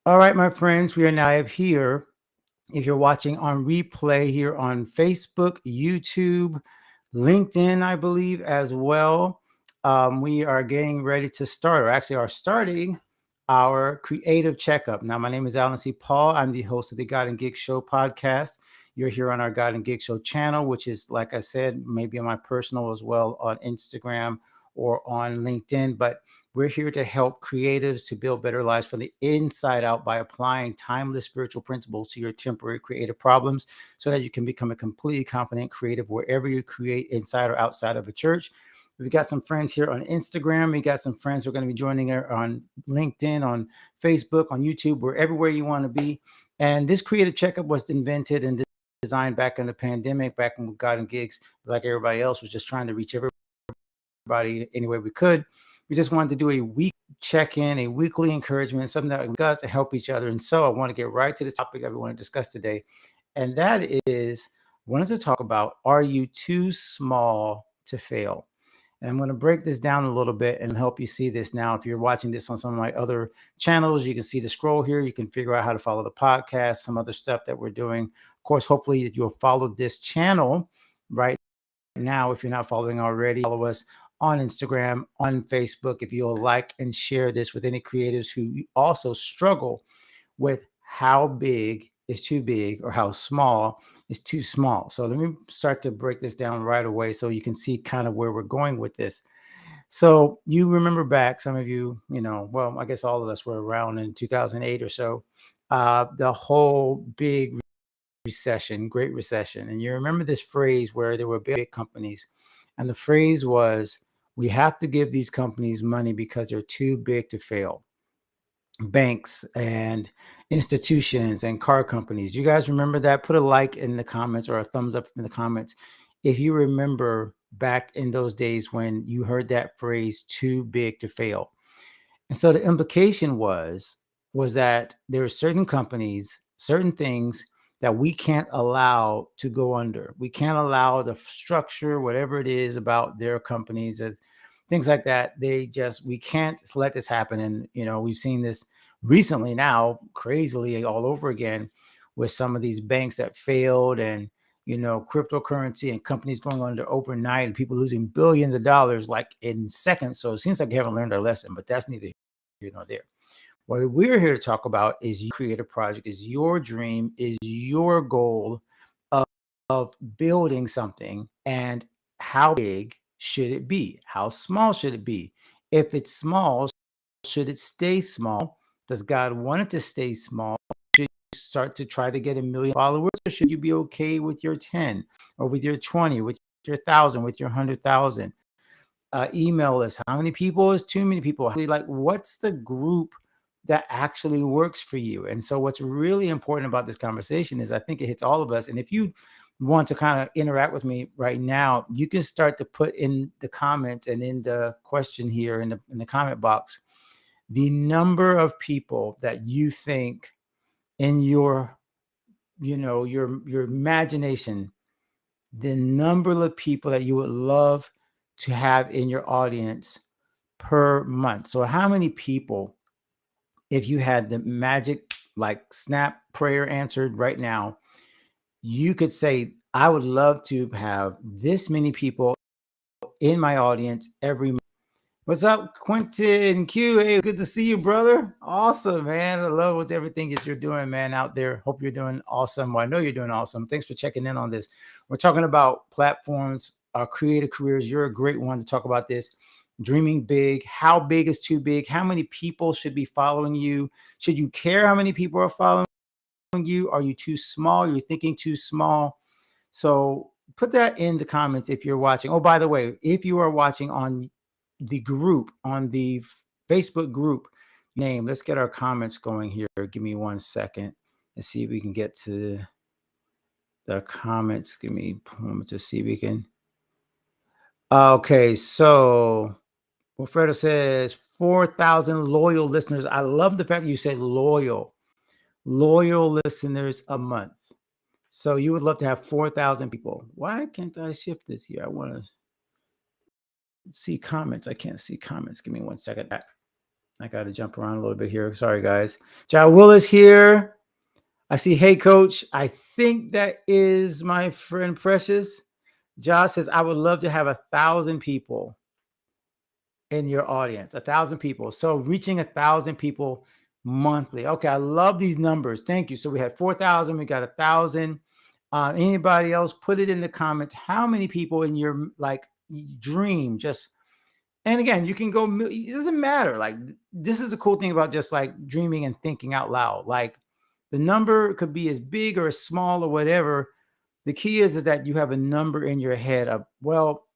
All right, my friends, we are now live here. If you're watching on replay here on Facebook, YouTube, LinkedIn, I believe as well, we are getting ready to start, or actually are starting our creative checkup. Now, my name is Alan C. Paul. I'm the host of the God and Gig Show podcast. You're here on our God and Gig Show channel, which is, like I said, maybe on my personal as well on Instagram or on LinkedIn. But we're here to help creatives to build better lives from the inside out by applying timeless spiritual principles to your temporary creative problems so that you can become a completely confident creative wherever you create inside or outside of a church. We've got some friends here on Instagram. We got some friends who are going to be joining on LinkedIn, on Facebook, on YouTube, where everywhere you want to be. And this creative checkup was invented and designed back in the pandemic, back when God and Gigs, like everybody else, was just trying to reach everybody any way we could. We just wanted to do a week check-in, a weekly encouragement, something that we discuss to help each other. And so I want to get right to the topic that we want to discuss today. And that is, I wanted to talk about, are you too small to fail? And I'm going to break this down a little bit and help you see this now. If you're watching this on some of my other channels, you can see the scroll here. You can figure out how to follow the podcast, some other stuff that we're doing. Of course, hopefully you'll follow this channel right now. If you're not following already, follow us on Instagram, on Facebook. If you'll like and share this with any creatives who also struggle with how big is too big or how small is too small. So let me start to break this down right away so you can see kind of where we're going with this. So you remember back, some of you, well, I guess all of us were around in 2008 or so, the whole big recession, Great Recession. And you remember this phrase where there were big companies, and the phrase was, we have to give these companies money because they're too big to fail. Banks and institutions and car companies. You guys remember that? Put a like in the comments or a thumbs up in the comments if you remember back in those days when you heard that phrase, too big to fail. And so the implication was that there are certain companies, certain things that we can't allow to go under. We can't allow the structure, whatever it is about their companies, things like that. We can't let this happen. And, we've seen this recently now, crazily all over again, with some of these banks that failed, and, cryptocurrency and companies going under overnight and people losing billions of dollars like in seconds. So it seems like we haven't learned our lesson, but that's neither here nor there. What we're here to talk about is your creative project, is your dream, is your goal of building something, and how big should it be? How small should it be? If it's small, should it stay small? Does God want it to stay small? Should you start to try to get 1 million followers, or should you be okay with your 10 or with your 20, with your 1,000, with your 100,000? Email us. How many people is too many people? Like, what's the group that actually works for you? And so what's really important about this conversation is I think it hits all of us. And if you want to kind of interact with me right now, you can start to put in the comments and in the question here in the comment box the number of people that you think in your your imagination, the number of people that you would love to have in your audience per month. So how many people, if you had the magic like snap prayer answered right now, you could say, I would love to have this many people in my audience every month. What's up, Quentin Q? Hey, good to see you, brother. Awesome, man. I love what everything that you're doing, man, out there. Hope you're doing awesome. Well, I know you're doing awesome. Thanks for checking in on this. We're talking about platforms, creative careers. You're a great one to talk about this. Dreaming big. How big is too big? How many people should be following you? Should you care how many people are following you? Are you too small? You're thinking too small. So put that in the comments if you're watching. Oh, by the way, if you are watching on the group, on the Facebook group name, let's get our comments going here. Give me 1 second and see if we can get to the comments. Give me a moment to see if we can. Okay, so Wilfredo says 4,000 loyal listeners. I love the fact that you said loyal listeners a month. So you would love to have 4,000 people. Why can't I shift this here? I want to see comments. I can't see comments. Give me 1 second. I got to jump around a little bit here. Sorry, guys. John Willis here. I see, hey, coach. I think that is my friend Precious. Josh says, I would love to have 1,000 people in your audience, 1,000 people. So reaching 1,000 people monthly. Okay, I love these numbers. Thank you. So we had 4,000, we got 1,000. Anybody else? Put it in the comments. How many people in your like dream? Just and again, you can go. It doesn't matter. Like this is the cool thing about just like dreaming and thinking out loud. Like the number could be as big or as small or whatever. The key is that you have a number in your head of well,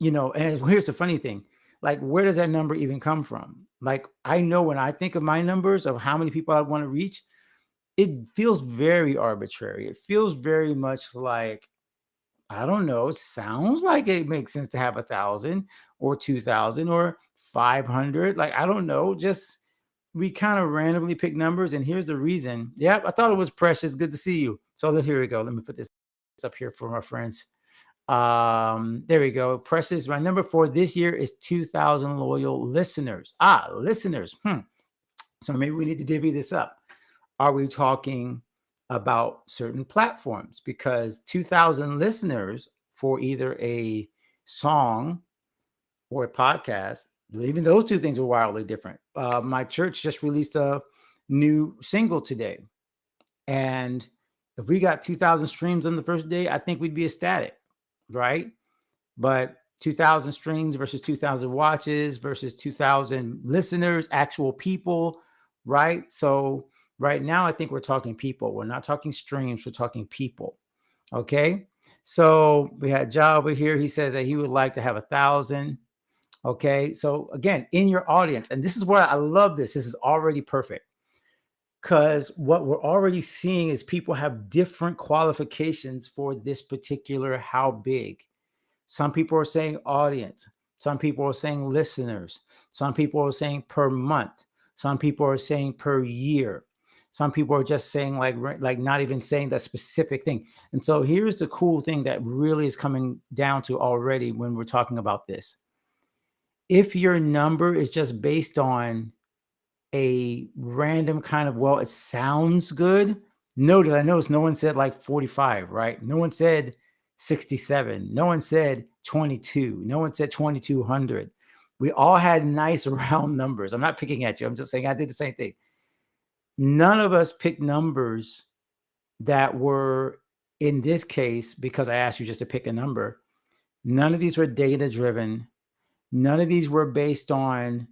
and here's the funny thing, like where does that number even come from? Like I know when I think of my numbers of how many people I want to reach, it feels very arbitrary. It feels very much like I don't know, it sounds like it makes sense to have 1,000 or 2,000 or 500. Like I don't know, just we kind of randomly pick numbers, and here's the reason. Yep, I thought it was Precious. Good to see you. So here we go. Let me put this up here for my friends. There we go. Precious, my number for this year is 2,000 loyal listeners. Listeners. So maybe we need to divvy this up. Are we talking about certain platforms? Because 2,000 listeners for either a song or a podcast, even those two things are wildly different. My church just released a new single today. And if we got 2,000 streams on the first day, I think we'd be ecstatic, right? But 2,000 streams versus 2,000 watches versus 2,000 listeners, actual people, right? So right now, I think we're talking people. We're not talking streams. We're talking people. Okay. So we had Ja over here. He says that he would like to have 1,000. Okay. So again, in your audience, and this is where I love this. This is already perfect because what we're already seeing is people have different qualifications for this particular how big. Some people are saying audience. Some people are saying listeners. Some people are saying per month. Some people are saying per year. Some people are just saying like not even saying that specific thing. And so here's the cool thing that really is coming down to already when we're talking about this. If your number is just based on a random kind of, well, it sounds good. I noticed no one said like 45, right? No one said 67. No one said 22. No one said 2,200. We all had nice round numbers. I'm not picking at you. I'm just saying I did the same thing. None of us picked numbers that were, in this case, because I asked you just to pick a number, none of these were data driven. None of these were based on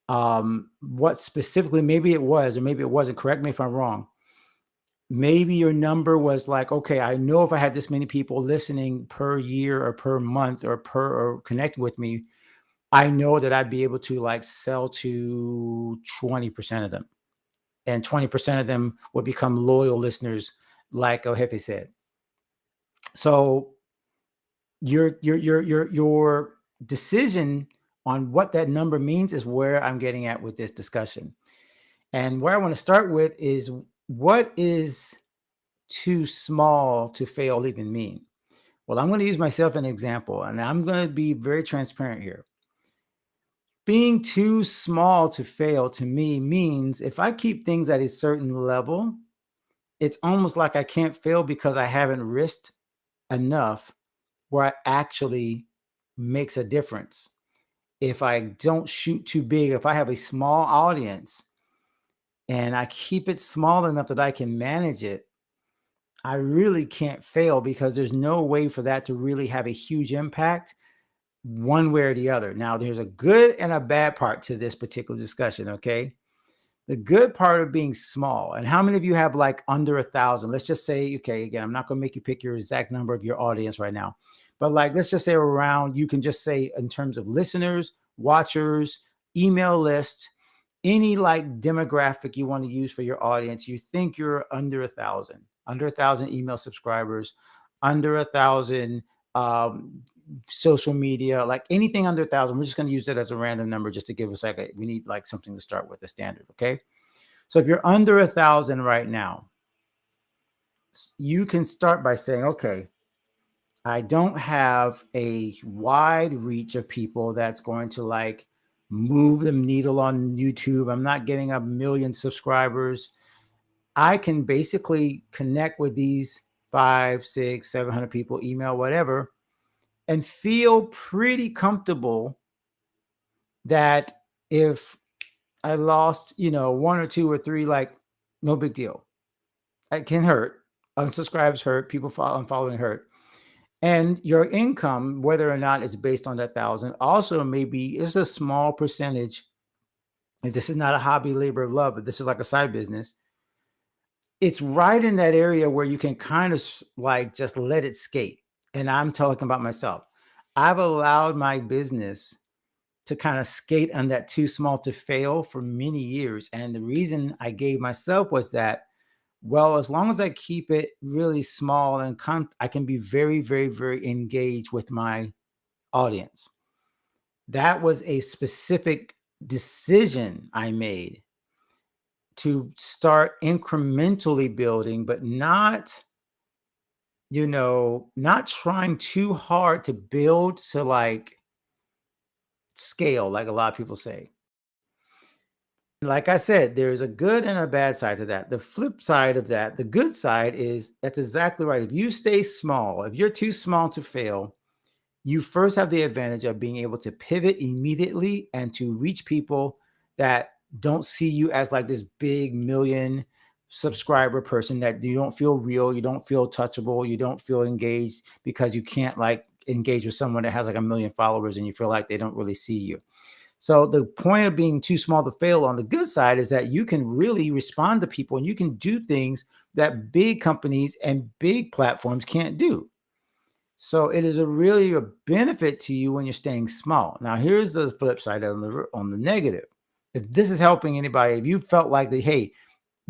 what specifically, maybe it was, or maybe it wasn't. Correct me if I'm wrong. Maybe your number was like, okay, I know if I had this many people listening per year or per month or connecting with me, I know that I'd be able to like sell to 20% of them. And 20% of them would become loyal listeners, like Ohefe said. So your decision on what that number means is where I'm getting at with this discussion. And where I want to start with is what is too small to fail even mean? Well, I'm going to use myself as an example, and I'm going to be very transparent here. Being too small to fail to me means if I keep things at a certain level, it's almost like I can't fail because I haven't risked enough where it actually makes a difference. If I don't shoot too big, if I have a small audience and I keep it small enough that I can manage it, I really can't fail because there's no way for that to really have a huge impact one way or the other. Now, there's a good and a bad part to this particular discussion, okay? The good part of being small, and how many of you have like under 1,000? Let's just say, okay, again, I'm not going to make you pick your exact number of your audience right now, but like, let's just say around, you can just say in terms of listeners, watchers, email list, any like demographic you want to use for your audience, you think you're under 1,000 email subscribers, under 1,000 social media, like anything under 1,000. We're just going to use it as a random number just to give us like we need like something to start with, a standard. Okay. So if you're under 1,000 right now, you can start by saying, okay, I don't have a wide reach of people that's going to like move the needle on YouTube. I'm not getting a million subscribers. I can basically connect with these 5, 6, 700 people, email, whatever, and feel pretty comfortable that if I lost, one or two or three, like, no big deal. It can hurt. Unsubscribes hurt. People unfollowing hurt. And your income, whether or not it's based on that 1,000, also maybe it's a small percentage. If this is not a hobby, labor of love, but this is like a side business, it's right in that area where you can kind of like just let it skate. And I'm talking about myself. I've allowed my business to kind of skate on that too small to fail for many years. And the reason I gave myself was that, well, as long as I keep it really small and I can be very, very, very engaged with my audience. That was a specific decision I made to start incrementally building, but not trying too hard to build to like scale, like a lot of people say. Like I said, there's a good and a bad side to that. The flip side of that, the good side is that's exactly right. If you stay small, if you're too small to fail, you first have the advantage of being able to pivot immediately and to reach people that don't see you as like this big million subscriber person, that you don't feel real, you don't feel touchable, you don't feel engaged because you can't like engage with someone that has like a million followers and you feel like they don't really see you. So the point of being too small to fail on the good side is that you can really respond to people and you can do things that big companies and big platforms can't do. So it is really a benefit to you when you're staying small. Now, here's the flip side on the negative. If this is helping anybody, if you felt like that, hey,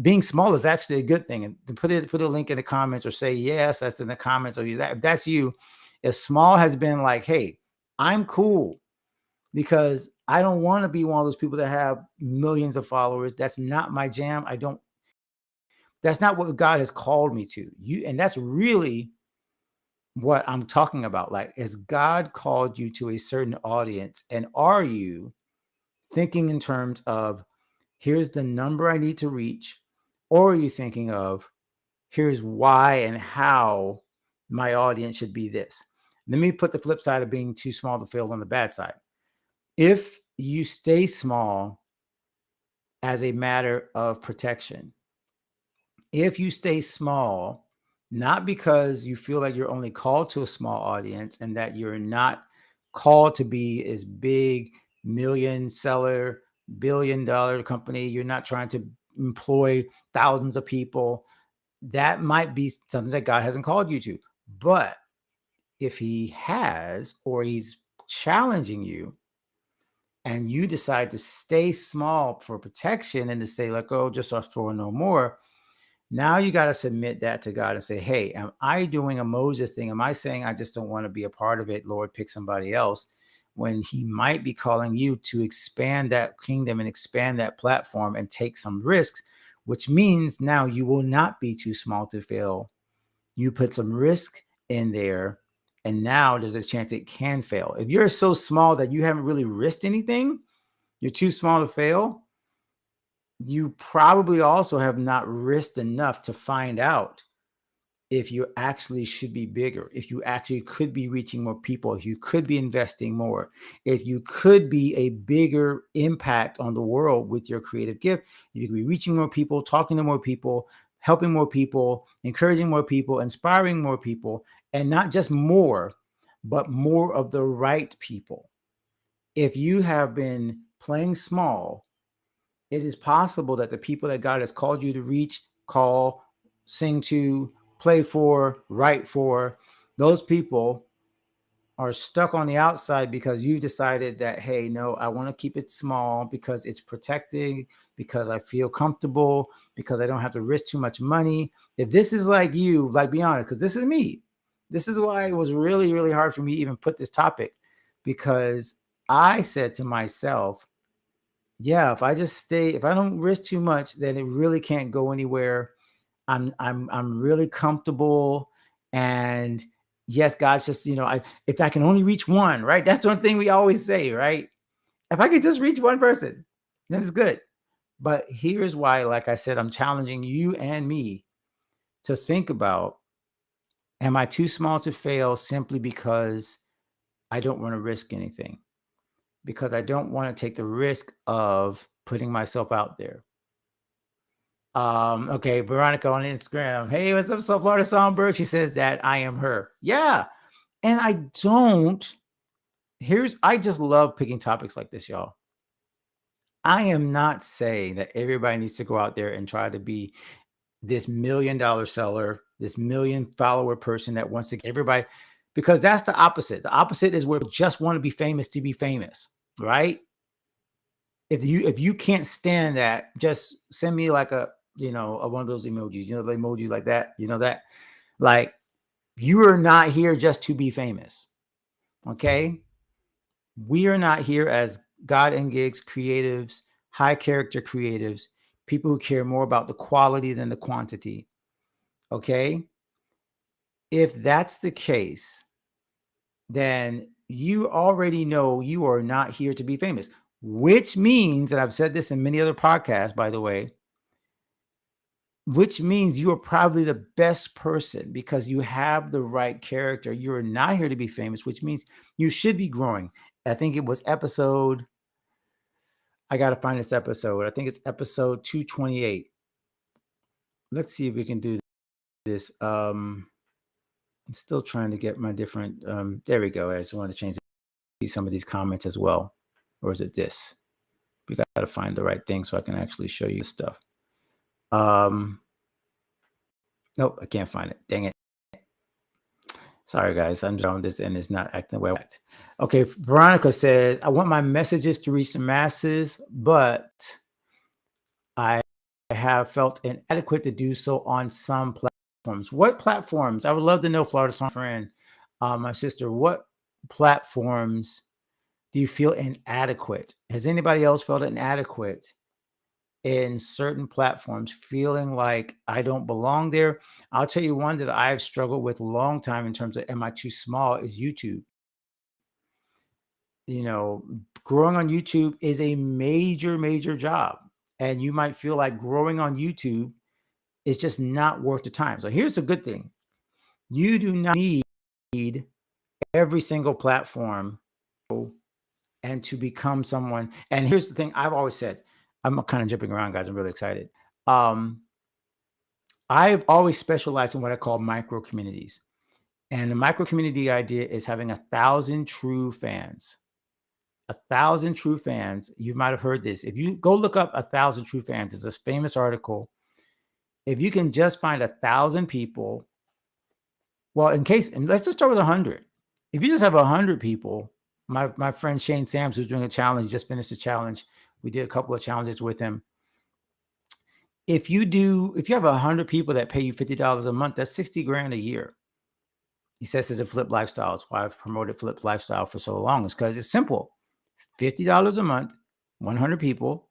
being small is actually a good thing, and to put a link in the comments or say yes, that's in the comments, or use that. If that's you, if small has been like, hey, I'm cool because I don't want to be one of those people that have millions of followers. That's not my jam. That's not what God has called me to. And that's really what I'm talking about. Like, has God called you to a certain audience? And are you thinking in terms of, here's the number I need to reach? Or are you thinking of, here's why and how my audience should be this? Let me put the flip side of being too small to fail on the bad side. If you stay small as a matter of protection, if you stay small, not because you feel like you're only called to a small audience and that you're not called to be as big, million seller, $1 billion company, you're not trying to employ thousands of people, that might be something that God hasn't called you to. But if he has, or he's challenging you, and you decide to stay small for protection and to say like, oh, just us for no more, now you got to submit that to God and say, hey, am I doing a Moses thing? Am I saying I just don't want to be a part of it? Lord, pick somebody else, when he might be calling you to expand that kingdom and expand that platform and take some risks, which means now you will not be too small to fail. You put some risk in there, and now there's a chance it can fail. If you're so small that you haven't really risked anything, you're too small to fail, you probably also have not risked enough to find out if you actually should be bigger, if you actually could be reaching more people, if you could be investing more, if you could be a bigger impact on the world with your creative gift. You could be reaching more people, talking to more people, helping more people, encouraging more people, inspiring more people, and not just more, but more of the right people. If you have been playing small, it is possible that the people that God has called you to reach, call, sing to, play for, write for, those people are stuck on the outside because you decided that, hey, no, I want to keep it small because it's protecting, because I feel comfortable, because I don't have to risk too much money. If this is like you, like, be honest, because this is me. This is why it was really, really hard for me to even put this topic, because I said to myself, yeah, if I don't risk too much, then it really can't go anywhere. I'm really comfortable. And yes, God's just, if I can only reach one, right? That's the one thing we always say, right? If I could just reach one person, then it's good. But here's why, like I said, I'm challenging you and me to think about, am I too small to fail simply because I don't want to risk anything? Because I don't want to take the risk of putting myself out there. Okay, Veronica on Instagram. Hey, what's up, so Florida Songbird? She says that I am her. Yeah. And I don't. I just love picking topics like this, y'all. I am not saying that everybody needs to go out there and try to be this $1 million seller, this million follower person that wants to get everybody, because that's the opposite. The opposite is where people just want to be famous to be famous, right? If you can't stand that, just send me like one of those emojis, the emojis like that, that, like, you are not here just to be famous. Okay. We are not here as God and gigs creatives, high character creatives, people who care more about the quality than the quantity. Okay. If that's the case, then you already know you are not here to be famous, which means, and I've said this in many other podcasts, by the way, which means you are probably the best person because you have the right character. You're not here to be famous, which means you should be growing. I think it was I got to find this episode. I think it's episode 228. Let's see if we can do this. I'm still trying to get my different, there we go. I just want to change some of these comments as well. Or is it this? We got to find the right thing so I can actually show you stuff. Nope, I can't find it. Dang it. Sorry, guys. I'm drawing this and it's not acting the way I want. Okay, Veronica says, I want my messages to reach the masses, but I have felt inadequate to do so on some platforms. What platforms? I would love to know, Florida Song friend, my sister, what platforms do you feel inadequate? Has anybody else felt inadequate in certain platforms, feeling like I don't belong there? I'll tell you one that I've struggled with a long time in terms of, am I too small, is YouTube. Growing on YouTube is a major, major job. And you might feel like growing on YouTube is just not worth the time. So here's the good thing. You do not need every single platform and to become someone. And here's the thing I've always said, I'm kind of jumping around, guys. I'm really excited. I've always specialized in what I call micro communities. And the micro community idea is having 1,000 true fans. 1,000 true fans. You might have heard this. If you go look up 1,000 true fans, it's a famous article. If you can just find 1,000 people, well, and let's just start with 100. If you just have 100 people, my friend Shane Sams, who's doing a challenge, just finished a challenge. We did a couple of challenges with him. If you have 100 people that pay you $50 a month, that's 60 grand a year. He says it's a flip lifestyle. That's why I've promoted flip lifestyle for so long. It's because it's simple. $50 a month, 100 people,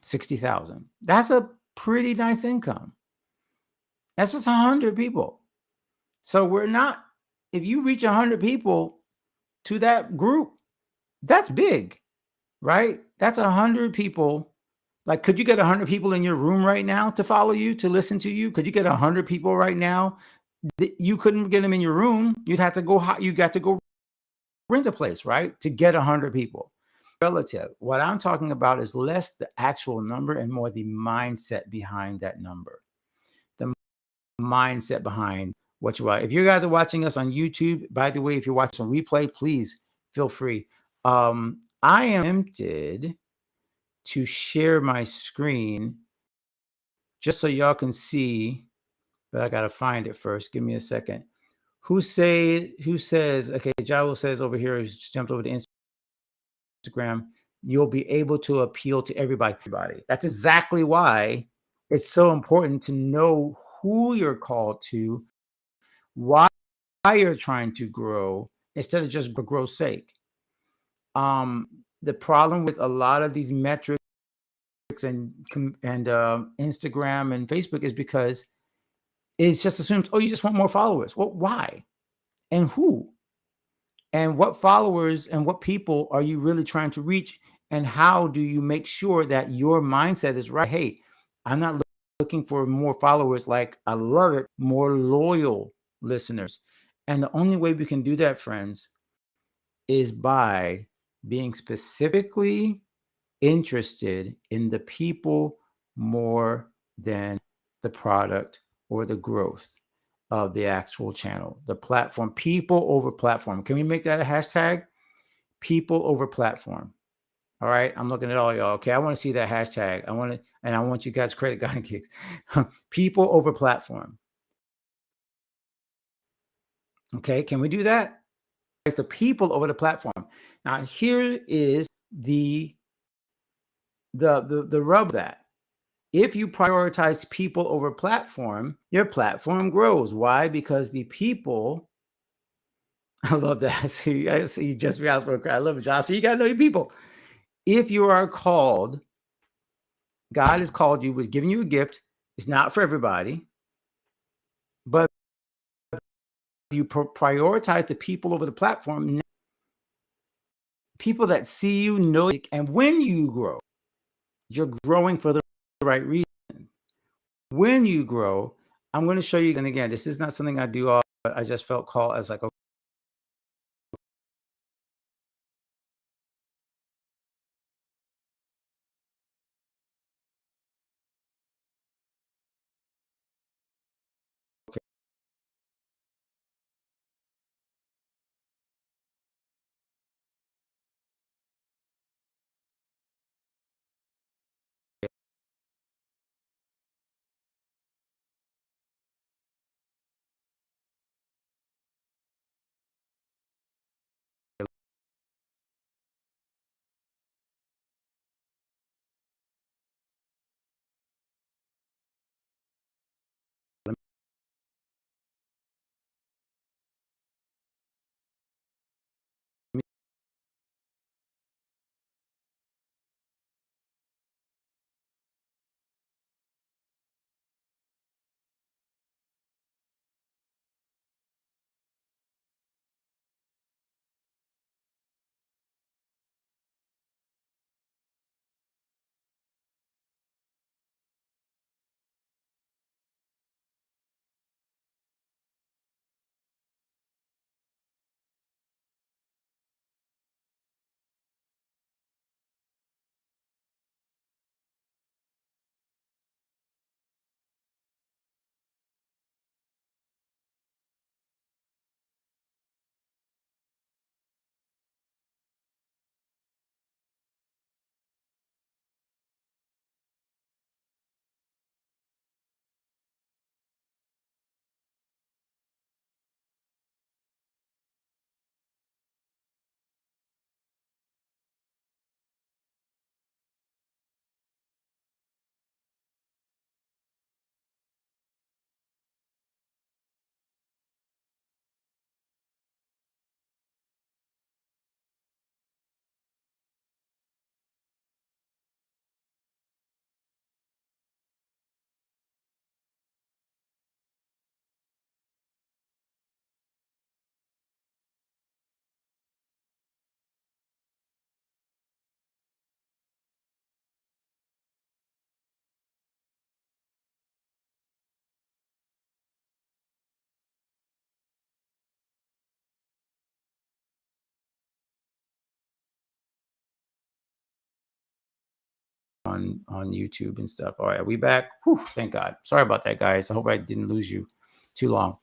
60,000. That's a pretty nice income. That's just 100 people. So if you reach 100 people to that group, that's big, right? That's 100 people. Like, could you get 100 people in your room right now to follow you, to listen to you? Could you get 100 people right now? You couldn't get them in your room. You got to go rent a place, right? To get 100 people. Relative. What I'm talking about is less the actual number and more the mindset behind that number. The mindset behind what you are. If you guys are watching us on YouTube, by the way, if you're watching on replay, please feel free. I am tempted to share my screen just so y'all can see, but I got to find it first. Give me a second. Who says, okay, Jawo says over here, he's jumped over to Instagram, you'll be able to appeal to everybody. That's exactly why it's so important to know who you're called to, why you're trying to grow, instead of just for growth's sake. The problem with a lot of these metrics and Instagram and Facebook is because it just assumes, oh, you just want more followers. Well, why? And who? And what followers and what people are you really trying to reach? And how do you make sure that your mindset is right? Hey, I'm not looking for more followers. Like, I love it. More loyal listeners. And the only way we can do that, friends, is by being specifically interested in the people more than the product or the growth of the actual channel, the platform. People over platform. Can we make that a hashtag? People over platform. All right. I'm looking at all y'all. Okay. I want to see that hashtag. I want you guys credit God and kicks. People over platform. Okay. Can we do that? It's the people over the platform. Now, here is the rub of that. If you prioritize people over platform, your platform grows. Why? Because the people, I love that. I see you just realized for a cry. I love it, Josh. So you got to know your people. If you are called, God has called you, was giving you a gift. It's not for everybody, but you prioritize the people over the platform. People that see you, know, and when you grow, you're growing for the right reasons. When you grow, I'm going to show you. And again, this is not something I do all, but I just felt called as like, on YouTube and stuff. All right, are we back? Whew, thank God. Sorry about that, guys. I hope I didn't lose you too long.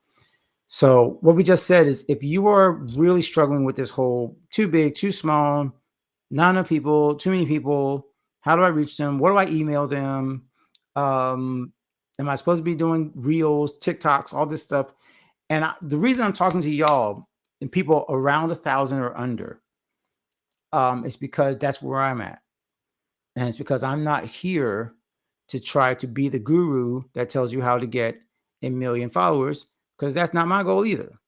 So what we just said is, if you are really struggling with this whole too big, too small, not enough people, too many people, how do I reach them? What do I email them? Am I supposed to be doing reels, TikToks, all this stuff? And the reason I'm talking to y'all and people around 1,000 or under, is because that's where I'm at. And it's because I'm not here to try to be the guru that tells you how to get 1,000,000 followers, because that's not my goal either.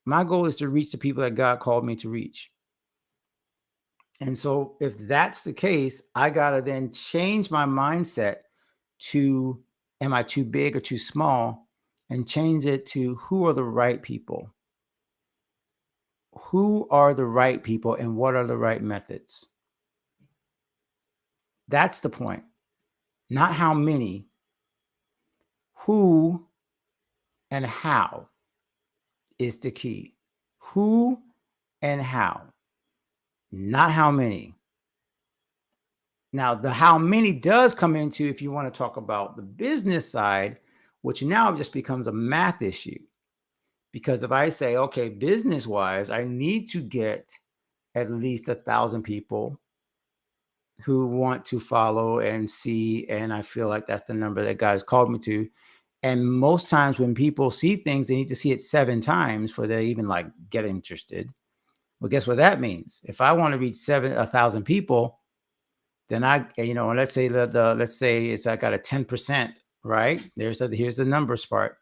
My goal is to reach the people that God called me to reach. And so if that's the case, I got to then change my mindset to, am I too big or too small? And change it to, who are the right people? who are the right people and what are the right methods? That's the point. Not how many, who and how is the key. Who and how, not how many. Now, the how many does come into if you want to talk about the business side, which now just becomes a math issue. Because if I say, okay, business wise, I need to get at least 1,000 people who want to follow and see, and I feel like that's the number that God's called me to. And most times when people see things, they need to see it 7 times for they even like get interested. Well, guess what that means? If I want to reach 1,000 people, then and let's say let's say it's I got a 10%, right? Here's the numbers part.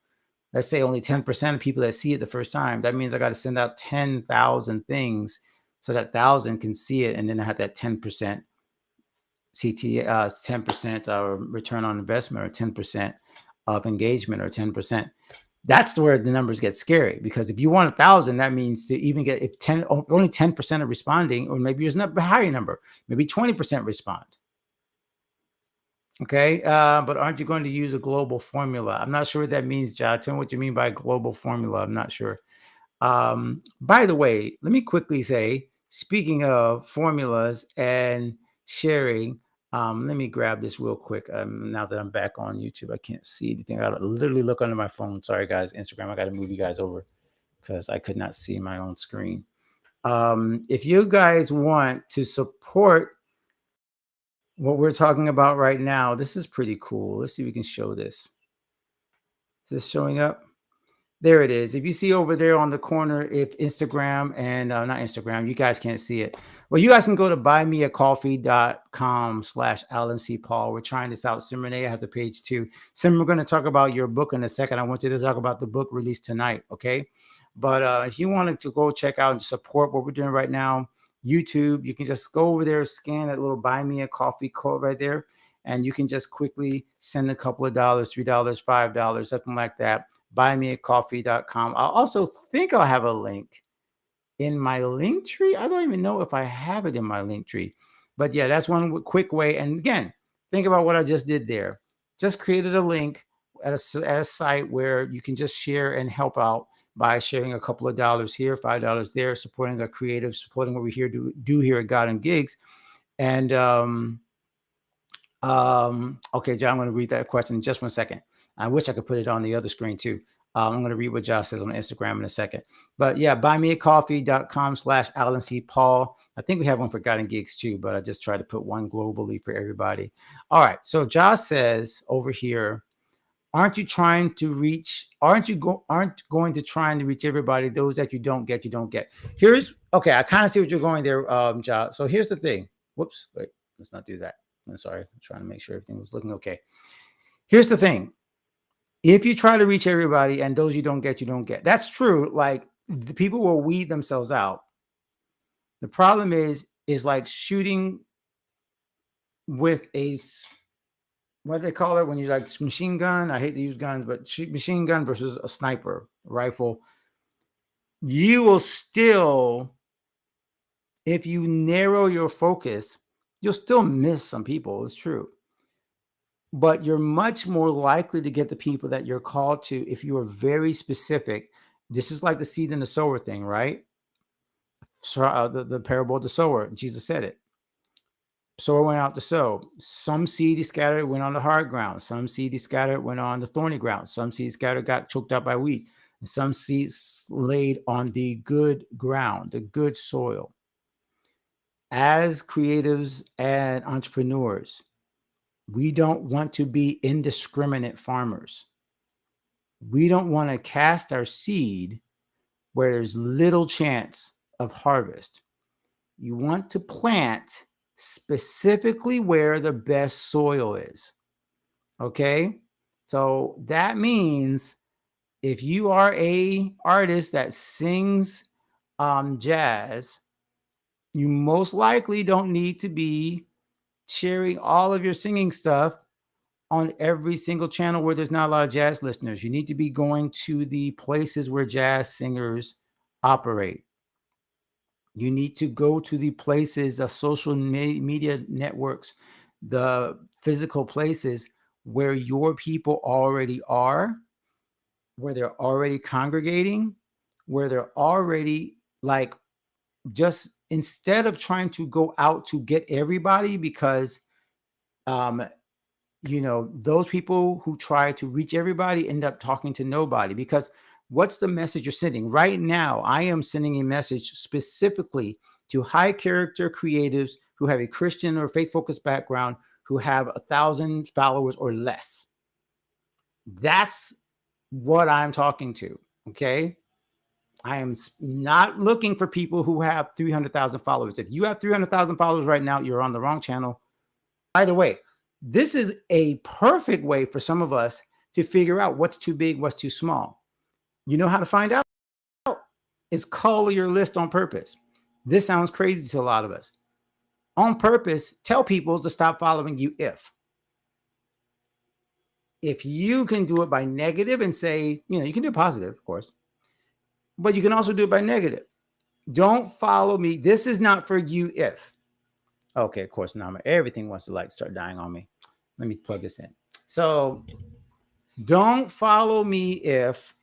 Let's say only 10% of people that see it the first time. That means I got to send out 10,000 things so that 1,000 can see it, and then I have that 10% 10% return on investment, or 10% of engagement, or 10%. That's where the numbers get scary, because if you want 1,000, that means to even get if only 10% are responding, or maybe there's not a higher number, maybe 20% respond. Okay, but aren't you going to use a global formula? I'm not sure what that means, John. Tell me what you mean by global formula. I'm not sure. By the way, let me quickly say, speaking of formulas and sharing, let me grab this real quick. Now that I'm back on YouTube, I can't see anything. I gotta literally look under my phone. Sorry, guys. Instagram, I got to move you guys over because I could not see my own screen. If you guys want to support what we're talking about right now, this is pretty cool. Let's see if we can show this. Is this showing up? There it is. If you see over there on the corner, if Instagram and not Instagram, you guys can't see it. Well, you guys can go to buymeacoffee.com/Alan C. Paul. We're trying this out. Simrenea has a page too. Sim, we're going to talk about your book in a second. I want you to talk about the book released tonight. Okay. But if you wanted to go check out and support what we're doing right now, YouTube, you can just go over there, scan that little buy me a coffee code right there. And you can just quickly send a couple of dollars, $3, $5, something like that. Buymeacoffee.com. I also think I'll have a link in my link tree. I don't even know if I have it in my link tree. But yeah, that's one quick way. And again, think about what I just did there. Just created a link at a site where you can just share and help out by sharing a couple of dollars here, $5 there, supporting a creative, supporting what we do here at God and Gigs. And okay, John, I'm going to read that question in just 1 second. I wish I could put it on the other screen too. I'm going to read what Josh says on Instagram in a second. But yeah, buymeacoffee.com/Alan C. Paul. I think we have one for God and Gigs too, but I just try to put one globally for everybody. All right. So Josh says over here, aren't you going to trying to reach everybody? Those that you don't get, you don't get. Okay. I kind of see what you're going there, Josh. So here's the thing. Whoops. Wait, let's not do that. I'm sorry. I'm trying to make sure everything was looking okay. Here's the thing. If you try to reach everybody and those you don't get, you don't get. That's true. Like the people will weed themselves out. The problem is like shooting with what do they call it when you like machine gun? I hate to use guns, but shoot machine gun versus a sniper rifle. You will still, if you narrow your focus, you'll still miss some people. It's true. But you're much more likely to get the people that you're called to if you are very specific. This is like the seed and the sower thing, right? So, the parable of the sower, Jesus said it. Sower went out to sow. Some seed he scattered went on the hard ground. Some seed he scattered went on the thorny ground. Some seed scattered got choked up by weeds. And some seeds laid on the good ground, the good soil. As creatives and entrepreneurs, we don't want to be indiscriminate farmers. We don't want to cast our seed where there's little chance of harvest. You want to plant specifically where the best soil is. Okay? So that means if you are a artist that sings jazz, you most likely don't need to be sharing all of your singing stuff on every single channel where there's not a lot of jazz listeners. You need to be going to the places where jazz singers operate. You need to go to the places, the social media networks, the physical places where your people already are, where they're already congregating, where they're already like, just instead of trying to go out to get everybody, because um those people who try to reach everybody end up talking to nobody. Because what's the message you're sending right now? I am sending a message specifically to high character creatives who have a Christian or faith focused background, who have 1,000 followers or less. That's what I'm talking to. Okay. I am not looking for people who have 300,000 followers. If you have 300,000 followers right now, you're on the wrong channel. By the way, this is a perfect way for some of us to figure out what's too big, what's too small. You know how to find out? Is color your list on purpose. This sounds crazy to a lot of us. On purpose, tell people to stop following you if you can do it by negative and say, you can do positive, of course, but you can also do it by negative. Don't follow me. This is not for you if. Okay, of course, now everything wants to start dying on me. Let me plug this in. So don't follow me if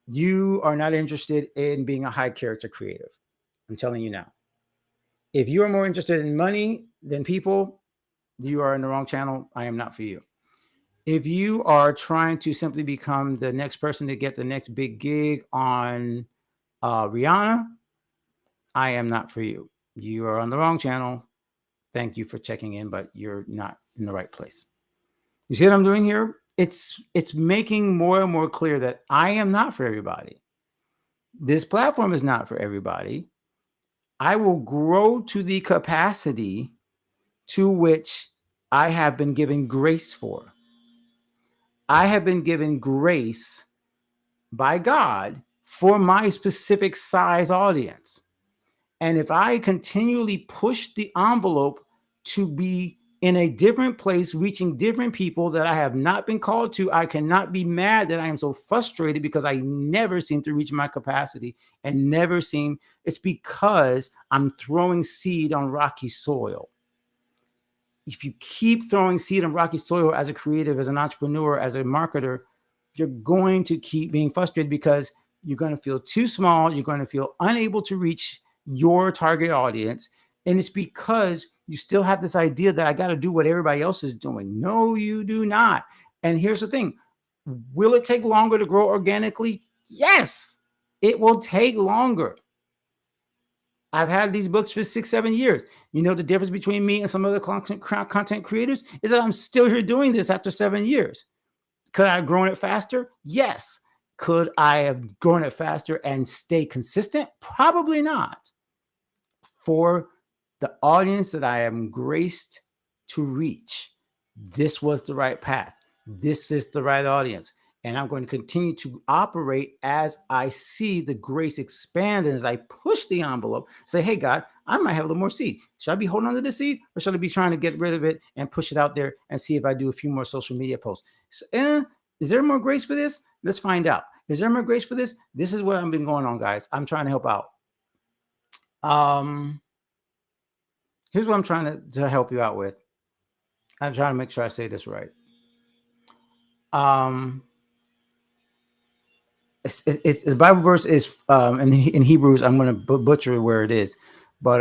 you are not interested in being a high character creative. I'm telling you now. If you are more interested in money than people, you are in the wrong channel. I am not for you. If you are trying to simply become the next person to get the next big gig on Rihanna, I am not for you. You are on the wrong channel. Thank you for checking in, but you're not in the right place. You see what I'm doing here? It's making more and more clear that I am not for everybody. This platform is not for everybody. I will grow to the capacity to which I have been given grace for. I have been given grace by God for my specific size audience. And if I continually push the envelope to be in a different place, reaching different people that I have not been called to, I cannot be mad that I am so frustrated because I never seem to reach my capacity and never seem. It's because I'm throwing seed on rocky soil. If you keep throwing seed on rocky soil as a creative, as an entrepreneur, as a marketer, you're going to keep being frustrated because you're going to feel too small. You're going to feel unable to reach your target audience. And it's because you still have this idea that I got to do what everybody else is doing. No, you do not. And here's the thing. Will it take longer to grow organically? Yes, it will take longer. I've had these books for 6, 7 years. You know, the difference between me and some other content creators is that I'm still here doing this after 7 years. Could I have grown it faster? Yes. Could I have grown it faster and stay consistent? Probably not. For the audience that I am graced to reach, this was the right path. This is the right audience. And I'm going to continue to operate as I see the grace expand and as I push the envelope, say, hey, God, I might have a little more seed. Should I be holding on to this seed or should I be trying to get rid of it and push it out there and see if I do a few more social media posts? Is there more grace for this? Let's find out. Is there more grace for this? This is what I've been going on, guys. I'm trying to help out. Here's what I'm trying to help you out with. I'm trying to make sure I say this right. It's the Bible verse is in Hebrews. I'm going to butcher where it is, but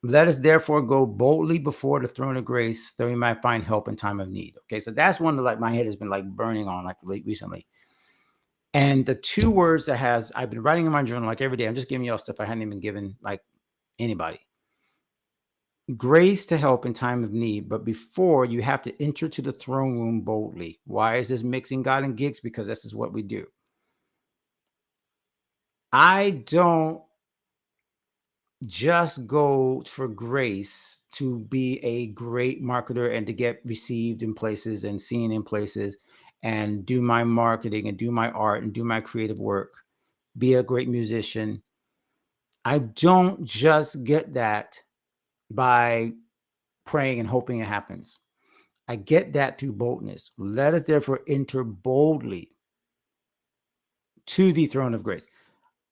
let us therefore go boldly before the throne of grace, that we might find help in time of need. Okay, so that's one that my head has been burning on recently. And the two words that I've been writing in my journal every day. I'm just giving y'all stuff I hadn't even given anybody. Grace to help in time of need, but before you have to enter to the throne room boldly. Why is this mixing God and gigs? Because this is what we do. I don't just go for grace to be a great marketer and to get received in places and seen in places and do my marketing and do my art and do my creative work, be a great musician. I don't just get that by praying and hoping it happens. I get that through boldness. Let us therefore enter boldly to the throne of grace.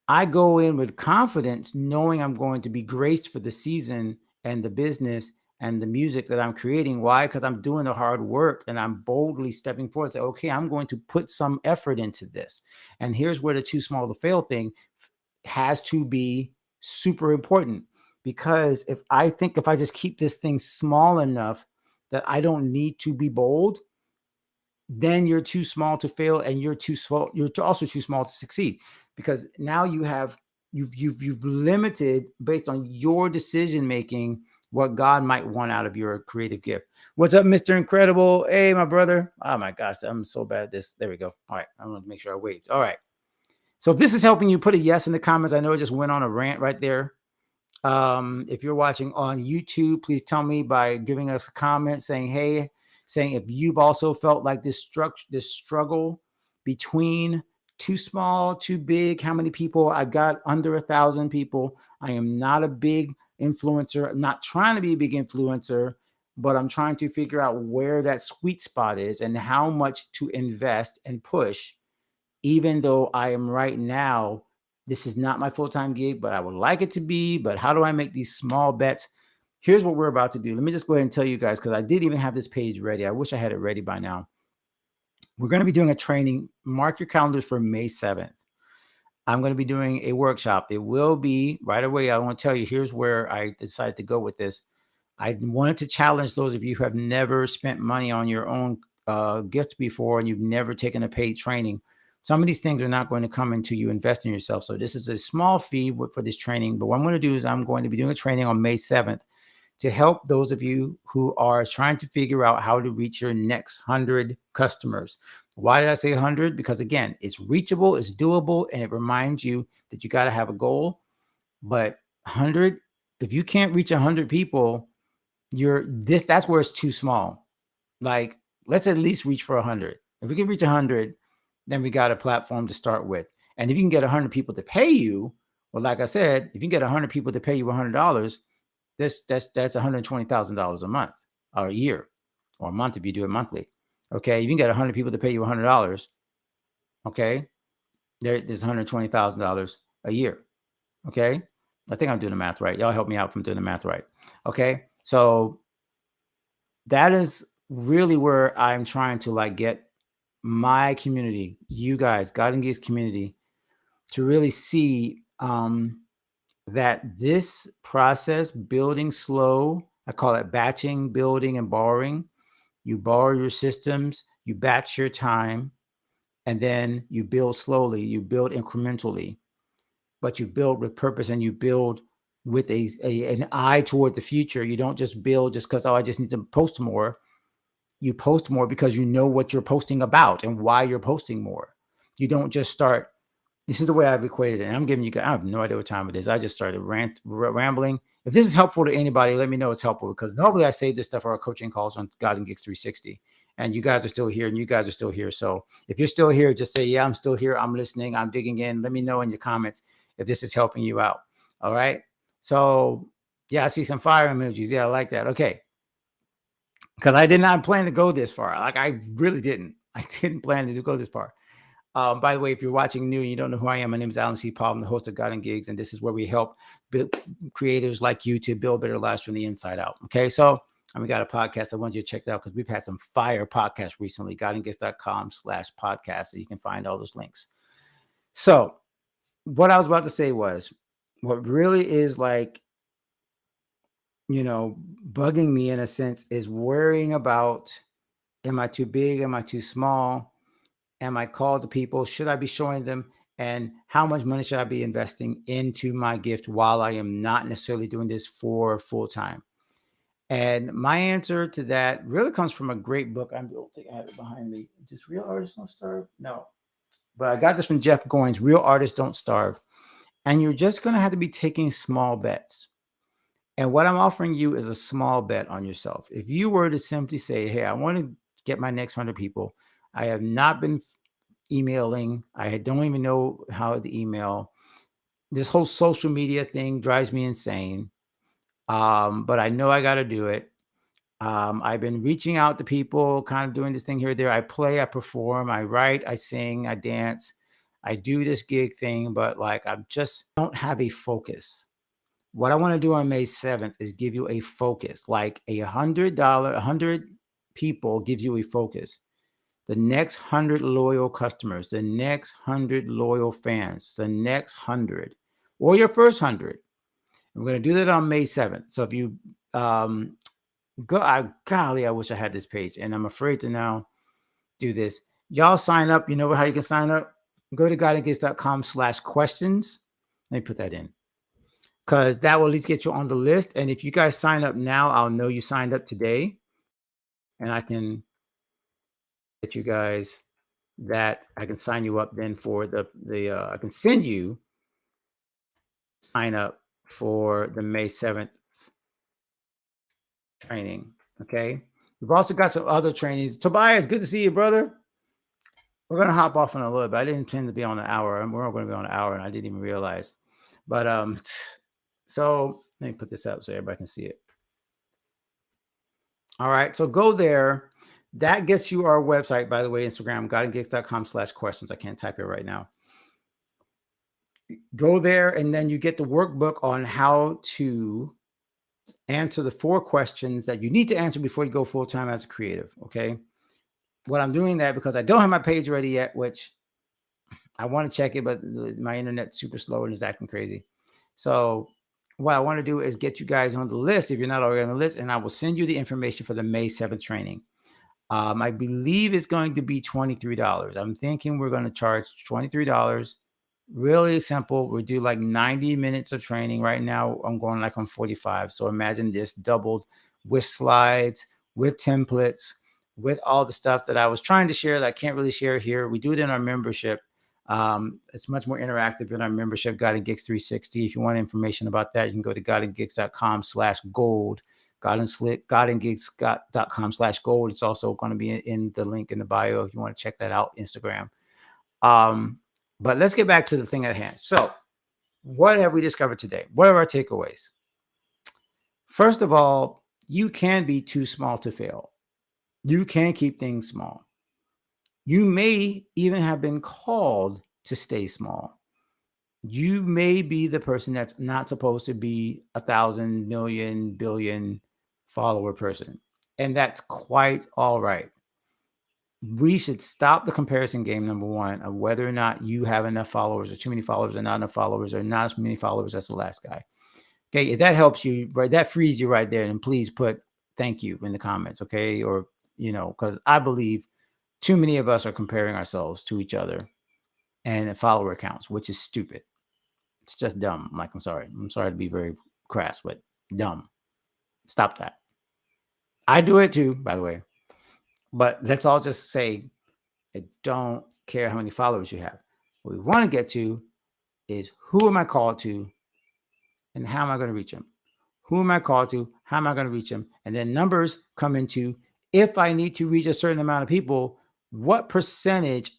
I go in with confidence, knowing I'm going to be graced for the season and the business and the music that I'm creating. Why? Because I'm doing the hard work and I'm boldly stepping forward and say, okay, I'm going to put some effort into this. And here's where the too small to fail thing has to be super important. Because if I just keep this thing small enough that I don't need to be bold, then you're too small to fail and you're too small, also too small to succeed, because now you've limited, based on your decision making, what God might want out of your creative gift. What's up, Mr. Incredible? Hey, my brother. Oh my gosh, I'm so bad at this. There we go. All right, I want to make sure I waved. All right, so if this is helping you, put a yes in the comments. I know I just went on a rant right there. If you're watching on YouTube, please tell me by giving us a comment saying, hey, saying if you've also felt like this struggle between too small, too big. How many people? I've got under 1,000 people. I am not a big influencer. I'm not trying to be a big influencer, but I'm trying to figure out where that sweet spot is and how much to invest and push, even though I am right now, this is not my full-time gig, but I would like it to be. But how do I make these small bets? Here's what we're about to do. Let me just go ahead and tell you guys, because I didn't even have this page ready. I wish I had it ready by now. We're going to be doing a training. Mark your calendars for May 7th. I'm going to be doing a workshop. It will be right away. I want to tell you, here's where I decided to go with this. I wanted to challenge those of you who have never spent money on your own gift before and you've never taken a paid training. Some of these things are not going to come until you invest in yourself. So this is a small fee for this training. But what I'm going to do is I'm going to be doing a training on May 7th to help those of you who are trying to figure out how to reach your next 100 customers. Why did I say 100? Because again, it's reachable, it's doable, and it reminds you that you got to have a goal. But 100, if you can't reach 100 people, that's where it's too small. Like, let's at least reach for 100. If we can reach 100, then we got a platform to start with. And if you can get 100 people to pay you, well, like I said, if you can get 100 people to pay you $100, that's $120,000 a month or a year, or a month if you do it monthly. Okay, you can get 100 people to pay you $100. Okay, there's $120,000 a year. Okay, I think I'm doing the math right. Y'all help me out if I'm doing the math right. Okay, so that is really where I'm trying to like get my community, you guys, God and Gigs community, to really see that this process, building slow, I call it batching, building, and borrowing. You borrow your systems, you batch your time, and then you build slowly, you build incrementally, but you build with purpose and you build with an eye toward the future. You don't just build just because, oh, I just need to post more. You post more because you know what you're posting about and why you're posting more. You don't just start. This is the way I've equated it. And I'm giving you guys, I have no idea what time it is. I just started rambling. If this is helpful to anybody, let me know it's helpful, because normally I save this stuff for our coaching calls on God and Gigs 360. And you guys are still here and you guys are still here. So if you're still here, just say, yeah, I'm still here. I'm listening. I'm digging in. Let me know in your comments if this is helping you out. All right. So yeah, I see some fire emojis. Yeah, I like that. Okay. Because I did not plan to go this far. Like, I really didn't. I didn't plan to go this far. By the way, if you're watching new and you don't know who I am, my name is Alan C. Paul. I'm the host of God and Gigs, and this is where we help creators like you to build better lives from the inside out. Okay, so and we got a podcast. I want you to check it out because we've had some fire podcasts recently. godandgigs.com/podcast, so you can find all those links. So what I was about to say was, what really is like, bugging me in a sense is worrying about, am I too big? Am I too small? Am I called to people? Should I be showing them? And how much money should I be investing into my gift while I am not necessarily doing this for full time? And my answer to that really comes from a great book. I don't think I have it behind me. Just Real Artists Don't Starve? No. But I got this from Jeff Goins, Real Artists Don't Starve. And you're just going to have to be taking small bets. And what I'm offering you is a small bet on yourself. If you were to simply say, hey, I want to get my next 100 people, I have not been emailing. I don't even know how to email. This whole social media thing drives me insane. But I know I got to do it. I've been reaching out to people, kind of doing this thing here or there. I play, I perform, I write, I sing, I dance. I do this gig thing, but like I just don't have a focus. What I want to do on May 7th is give you a focus, like $100 people gives you a focus. The next 100 loyal customers, the next 100 loyal fans, the next 100, or your first 100. We're going to do that on May 7th. So if you golly, I wish I had this page, and I'm afraid to now do this. Y'all sign up. You know how you can sign up? Go to guidandgates.com/questions. Let me put that in, because that will at least get you on the list. And if you guys sign up now, I'll know you signed up today, and I can get you guys that I can sign you up then for I can send you sign up for the May 7th training. Okay. We've also got some other trainings. Tobias, good to see you, brother. We're going to hop off in a little bit. I didn't intend to be on an hour, and we're going to be on an hour, and I didn't even realize. But so let me put this up so everybody can see it. All right. So go there. That gets you our website, by the way, Instagram, guidinggigs.com/questions. I can't type it right now. Go there, and then you get the workbook on how to answer the 4 questions that you need to answer before you go full-time as a creative. Okay. What I'm doing that because I don't have my page ready yet, which I want to check it, but my internet's super slow and it's acting crazy. So what I want to do is get you guys on the list if you're not already on the list, and I will send you the information for the May 7th training. I believe it's going to be $23. I'm thinking we're going to charge $23. Really simple. We do like 90 minutes of training. Right now, I'm going like on 45. So imagine this doubled with slides, with templates, with all the stuff that I was trying to share that I can't really share here. We do it in our membership. It's much more interactive in our membership, Guiding Gigs 360. If you want information about that, you can go to guidinggigs.com/gold. guidinggigs.com/gold. It's also going to be in the link in the bio if you want to check that out, Instagram. But let's get back to the thing at hand. So what have we discovered today? What are our takeaways? First of all, you can be too small to fail. You can keep things small. You may even have been called to stay small. You may be the person that's not supposed to be 1,000 million billion follower person, and that's quite all right. We should stop the comparison game, number one, of whether or not you have enough followers or too many followers or not enough followers or not as many followers as the last guy. Okay, if that helps you, right, that frees you right there, and please put thank you in the comments, okay? Or, because I believe too many of us are comparing ourselves to each other and follower accounts, which is stupid. It's just dumb. I'm sorry to be very crass, but dumb. Stop that. I do it too, by the way. But let's all just say, I don't care how many followers you have. What we want to get to is, who am I called to and how am I going to reach them? Who am I called to? How am I going to reach them? And then numbers come into, if I need to reach a certain amount of people, what percentage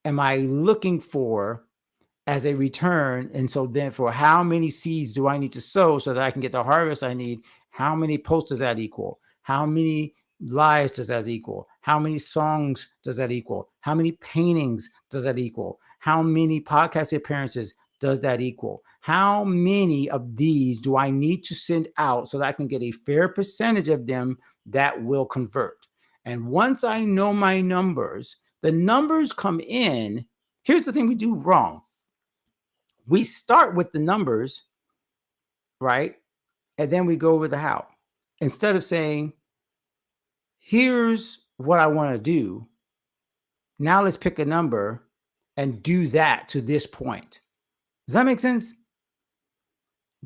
am I looking for as a return? And so then for how many seeds do I need to sow so that I can get the harvest I need? How many posts does that equal? How many lives does that equal? How many songs does that equal? How many paintings does that equal? How many podcast appearances does that equal? How many of these do I need to send out so that I can get a fair percentage of them that will convert? And once I know my numbers, the numbers come in. Here's the thing we do wrong. We start with the numbers, right? And then we go over the how. Instead of saying, here's what I want to do. Now let's pick a number and do that to this point. Does that make sense?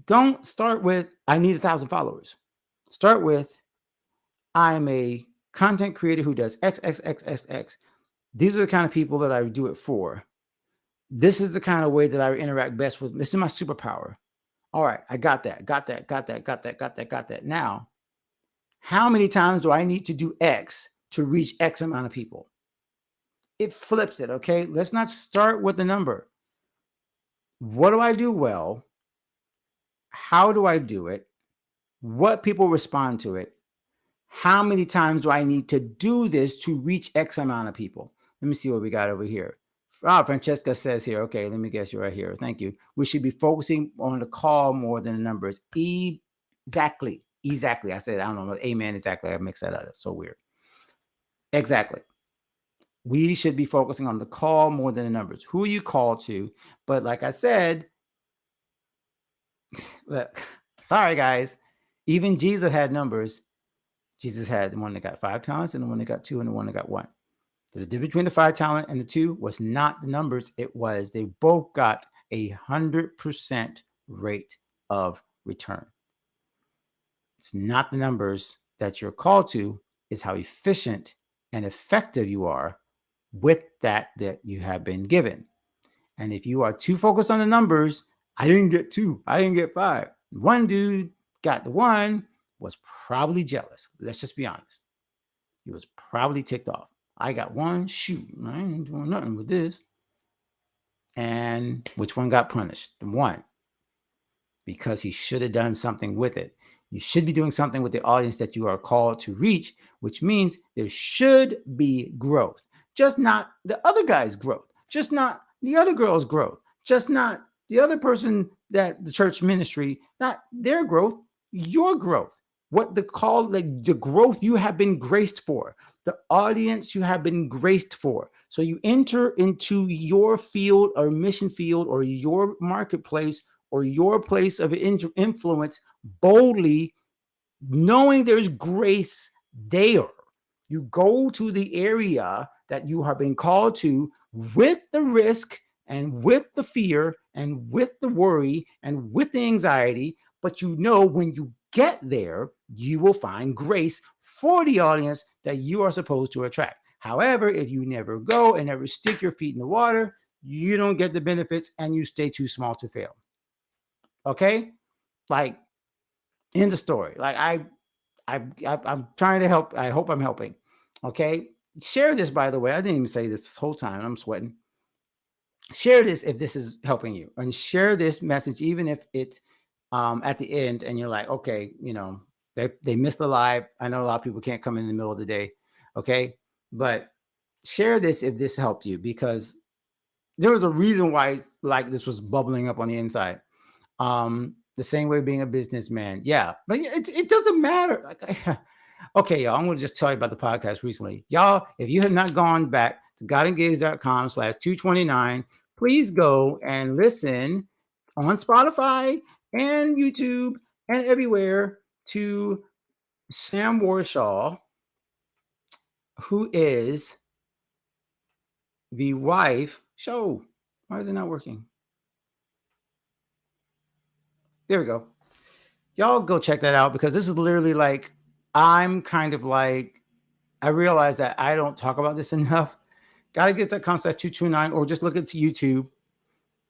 Don't start with, I need 1,000 followers. Start with, I'm a content creator who does X, X, X, X, X. These are the kind of people that I do it for. This is the kind of way that I interact best with. This is my superpower. All right, I got that. Now, how many times do I need to do X to reach X amount of people? It flips it, okay? Let's not start with the number. What do I do well? How do I do it? What people respond to it? How many times do I need to do this to reach X amount of people? Let me see what we got over here. Francesca says here, okay, let me guess you right here. Thank you. We should be focusing on the call more than the numbers. Exactly. Exactly. I said, I don't know. Amen. Exactly. I mixed that up. That's so weird. Exactly. We should be focusing on the call more than the numbers. Who you call to. But like I said, look, sorry guys, even Jesus had numbers. Jesus had the one that got 5 talents and the one that got 2 and the one that got 1. The difference between the 5 talent and the 2 was not the numbers. It was they both got 100% rate of return. It's not the numbers that you're called to, it's how efficient and effective you are with that you have been given. And if you are too focused on the numbers, I didn't get 2, I didn't get 5. One dude got the 1, was probably jealous. Let's just be honest. He was probably ticked off. I got 1, shoot, I ain't doing nothing with this. And which one got punished? The 1. Because he should have done something with it. You should be doing something with the audience that you are called to reach, which means there should be growth. Just not the other guy's growth, just not the other girl's growth, just not the other person that the church ministry, not their growth, your growth. What the call, like the growth you have been graced for, the audience you have been graced for. So you enter into your field or mission field or your marketplace or your place of influence boldly, knowing there's grace there. You go to the area that you have been called to with the risk and with the fear and with the worry and with the anxiety, but you know when you get there, you will find grace for the audience that you are supposed to attract. However, if you never go and never stick your feet in the water, you don't get the benefits and you stay too small to fail. Okay, like in the story, like I'm trying to help. I hope I'm helping. Okay, share this. By the way, I didn't even say this whole time. I'm sweating. Share this if this is helping you, and share this message even if it's at the end and you're like, okay, you know, they missed the live. I know a lot of people can't come in the middle of the day. Okay, but share this if this helped you, because there was a reason why it's like this was bubbling up on the inside. The same way being a businessman. Yeah, but it doesn't matter. Like, okay, y'all, I'm going to just tell you about the podcast recently. Y'all, if you have not gone back to godengage.com/229, please go and listen on Spotify and YouTube and everywhere to Sam Warshaw, who is the wife. Show. Why is it not working? There we go. Y'all go check that out, because this is literally like, I'm kind of like, I realize that I don't talk about this enough. Got to get that .com/229, or just look into YouTube.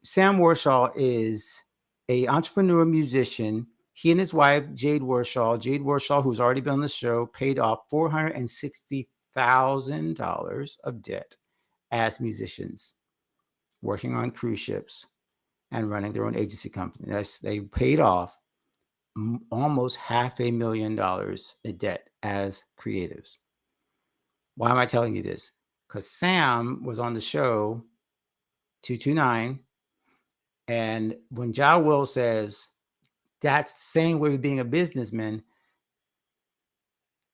Sam Warshaw is a entrepreneur musician. He and his wife, Jade Warshaw, who's already been on the show, paid off $460,000 of debt as musicians, working on cruise ships and running their own agency company. They paid off almost $500,000 in debt as creatives. Why am I telling you this? Because Sam was on the show 229, and when Ja Will says that's the same way of being a businessman,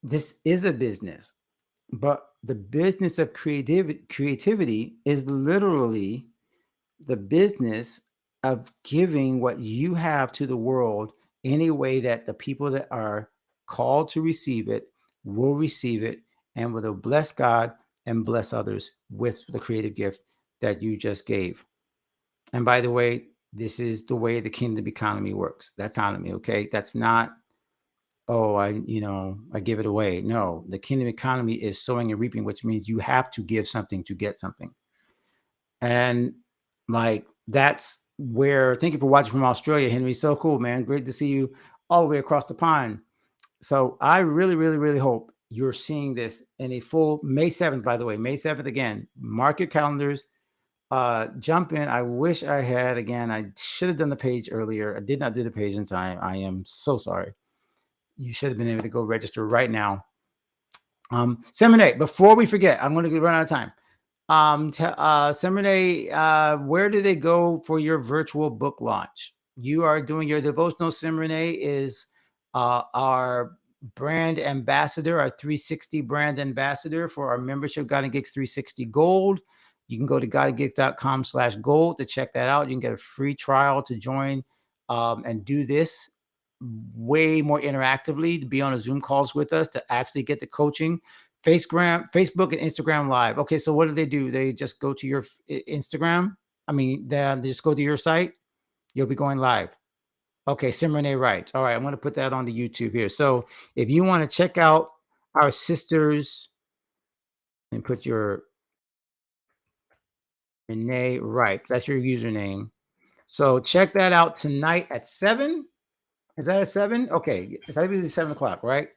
this is a business, but the business of creativity is literally the business of giving what you have to the world in a way that the people that are called to receive it will receive it, and will bless God and bless others with the creative gift that you just gave. And by the way, this is the way the kingdom economy works. That's economy, okay? That's not, oh, I give it away. No, the kingdom economy is sowing and reaping, which means you have to give something to get something. And like, that's where, thank you for watching from Australia, Henry. So cool, man. Great to see you all the way across the pond. So I really, really, really hope you're seeing this in a full May 7th, by the way, May 7th again. Mark your calendars. Jump in. I wish I had, again, I should have done the page earlier. I did not do the page in time. I am so sorry. You should have been able to go register right now. Seminary, before we forget, I'm going to run out of time. Simrene, where do they go for your virtual book launch? You are doing your devotional. Simrene is our brand ambassador, our 360 brand ambassador for our membership, God and Gigs 360 Gold. You can go to godandgigs.com/gold to check that out. You can get a free trial to join and do this way more interactively, to be on a Zoom calls with us, to actually get the coaching. Facebook and Instagram Live. Okay, so what do? They just go to your Instagram. I mean, they just go to your site. You'll be going live. Okay, Simrene writes. All right, I'm going to put that on the YouTube here. So if you want to check out our sisters and put your Renee writes, that's your username. So check that out tonight at 7. Is that at 7? Okay, it's 7 o'clock, right?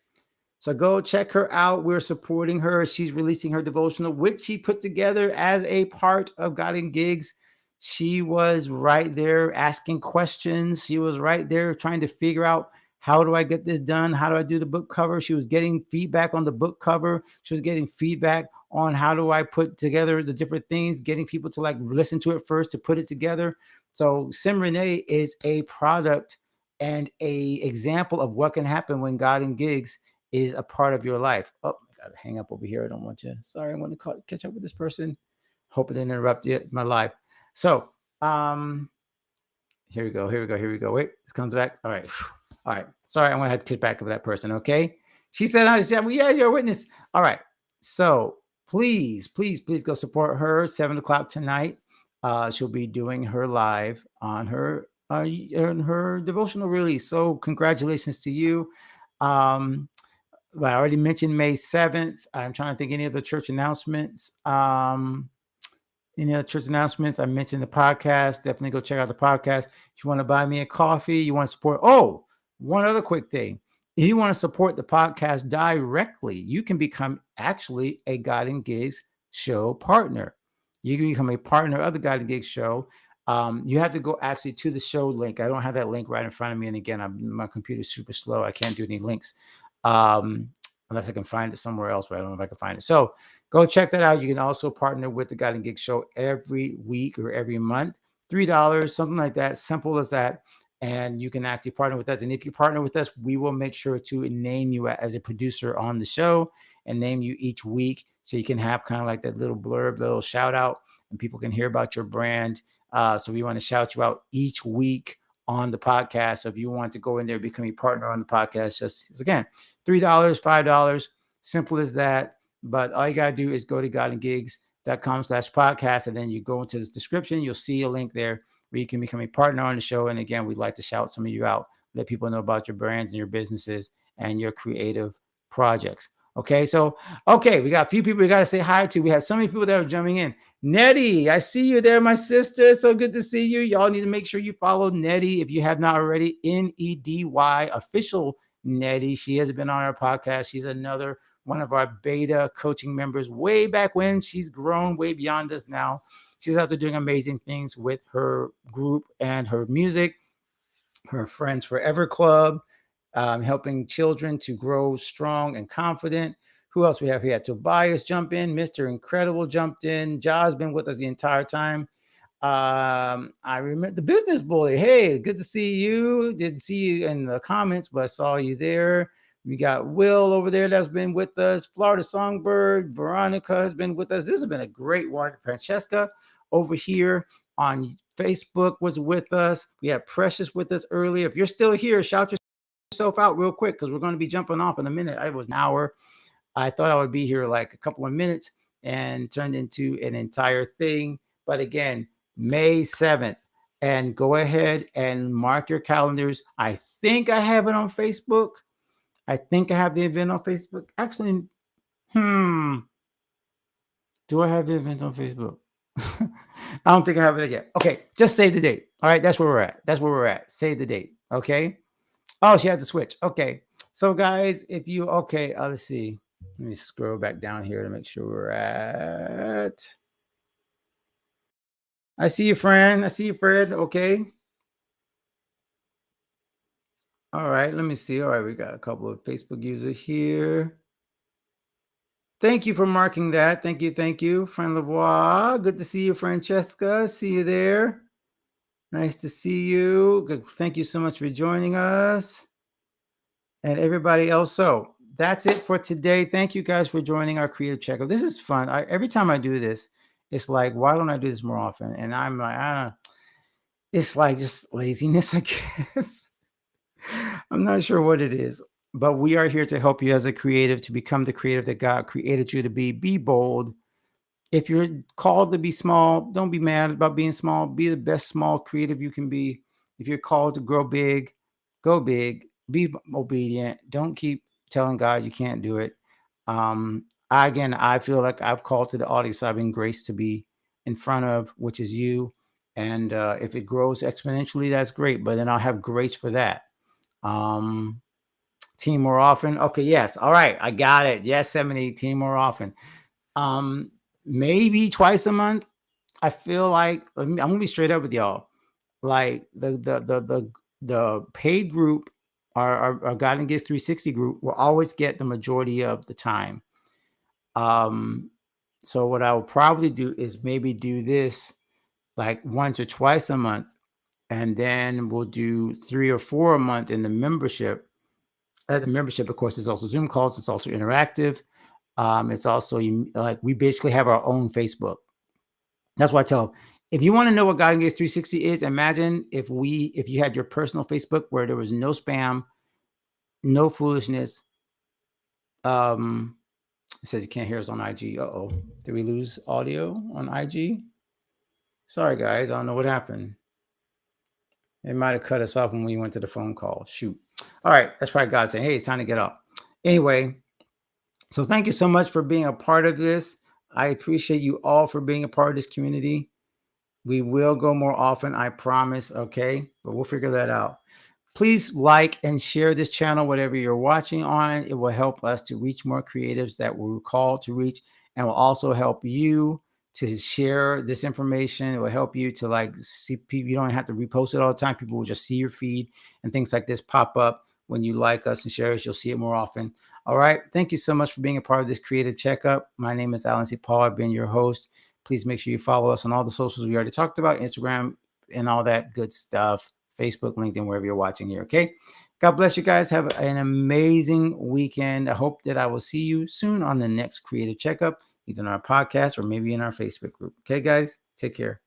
So go check her out. We're supporting her. She's releasing her devotional, which she put together as a part of God and Gigs. She was right there asking questions. She was right there trying to figure out, how do I get this done? How do I do the book cover? She was getting feedback on the book cover. She was getting feedback on how do I put together the different things, getting people to like listen to it first to put it together. So Simrene is a product and a example of what can happen when God and Gigs is a part of your life. Oh, I gotta hang up over here. I don't want you. Sorry, I want to catch up with this person. Hope it didn't interrupt my life. So, here we go. Wait, this comes back. All right. All right. Sorry, I'm gonna have to kick back with that person. Okay. She said, well, yeah, you're a witness. All right. So please go support her. 7 o'clock tonight. She'll be doing her live on her devotional release. So congratulations to you. I already mentioned May 7th. I'm trying to think any other church announcements. Any other church announcements? I mentioned the podcast. Definitely go check out the podcast. If you want to buy me a coffee, you want to support. Oh, one other quick thing. If you want to support the podcast directly, you can become actually a God and Gigs show partner. You can become a partner of the God and Gigs show. You have to go actually to the show link. I don't have that link right in front of me. And again, my computer's super slow. I can't do any links unless I can find it somewhere else, but I don't know if I can find it. So go check that out. You can also partner with the God and Gig Show every week or every month. $3, something like that. Simple as that. And you can actually partner with us. And if you partner with us, we will make sure to name you as a producer on the show and name you each week. So you can have kind of like that little blurb, little shout out, and people can hear about your brand. So we want to shout you out each week on the podcast. So if you want to go in there, become a partner on the podcast, just again, $3, $5, simple as that. But all you got to do is go to godandgigs.com/podcast. And then you go into this description. You'll see a link there where you can become a partner on the show. And again, we'd like to shout some of you out, let people know about your brands and your businesses and your creative projects. Okay. So, okay. We got a few people we got to say hi to. We have so many people that are jumping in. Nettie, I see you there, my sister. So good to see you. Y'all need to make sure you follow Nettie if you have not already. Nedy official Nettie. She has been on our podcast. She's another one of our beta coaching members way back when. She's grown way beyond us now. She's out there doing amazing things with her group and her music, her Friends Forever Club, helping children to grow strong and confident. Who else we have here? Tobias jumped in. Mr. Incredible jumped in. Ja's been with us the entire time. I remember the business bully. Hey, good to see you. Didn't see you in the comments, but I saw you there. We got Will over there that's been with us. Florida Songbird. Veronica has been with us. This has been a great one. Francesca over here on Facebook was with us. We had Precious with us earlier. If you're still here, shout yourself out real quick because we're going to be jumping off in a minute. It was an hour. I thought I would be here like a couple of minutes and turned into an entire thing. But again, May 7th. And go ahead and mark your calendars. I think I have it on Facebook. I think I have the event on Facebook. Actually, do I have the event on Facebook? I don't think I have it yet. Okay, just save the date. All right, that's where we're at. Save the date. Okay. Oh, she had to switch. Okay. So guys, if you let's see. Let me scroll back down here to make sure we're at. I see you, Fran. Okay. All right, let me see. All right, we got a couple of Facebook users here. Thank you for marking that. Thank you. Thank you, friend Lavoie. Good to see you, Francesca. See you there. Nice to see you. Good. Thank you so much for joining us and everybody else. So that's it for today. Thank you guys for joining our creative checkup. This is fun. Every time I do this, it's like, why don't I do this more often? And I'm like, I don't know. It's like just laziness, I guess. I'm not sure what it is, but we are here to help you as a creative to become the creative that God created you to be. Be bold. If you're called to be small, don't be mad about being small. Be the best small creative you can be. If you're called to grow big, go big. Be obedient. Don't keep telling God you can't do it. I feel like I've called to the audience I've been graced to be in front of, which is you. And if it grows exponentially, that's great. But then I'll have grace for that. Um, Team more often. Okay, yes. All right, I got it. Yes, 70, team more often. Um, Maybe twice a month. I feel like I'm gonna be straight up with y'all. Like the paid group, our Guiding Gets 360 group, will always get the majority of the time. Um, so what I will probably do is maybe do this like once or twice a month, and then we'll do 3 or 4 a month in the membership. The membership, of course, is also Zoom calls. It's also interactive. It's also like we basically have our own Facebook. That's why I tell them, if you want to know what God Engage 360 is, imagine if you had your personal Facebook where there was no spam, no foolishness. It says you can't hear us on IG. Uh-oh. Did we lose audio on IG? Sorry, guys. I don't know what happened. It might have cut us off when we went to the phone call. Shoot. All right. That's probably God saying, hey, it's time to get up. Anyway, so thank you so much for being a part of this. I appreciate you all for being a part of this community. We will go more often, I promise, okay? But we'll figure that out. Please like and share this channel, whatever you're watching on. It will help us to reach more creatives that we're called to reach, and will also help you to share this information. It will help you to like see people. You don't have to repost it all the time. People will just see your feed and things like this pop up when you like us and share us. You'll see it more often. All right. Thank you so much for being a part of this creative checkup. My name is Alan C. Paul. I've been your host. Please make sure you follow us on all the socials we already talked about, Instagram and all that good stuff. Facebook, LinkedIn, wherever you're watching here. Okay. God bless you guys. Have an amazing weekend. I hope that I will see you soon on the next Creative Checkup, either in our podcast or maybe in our Facebook group. Okay, guys. Take care.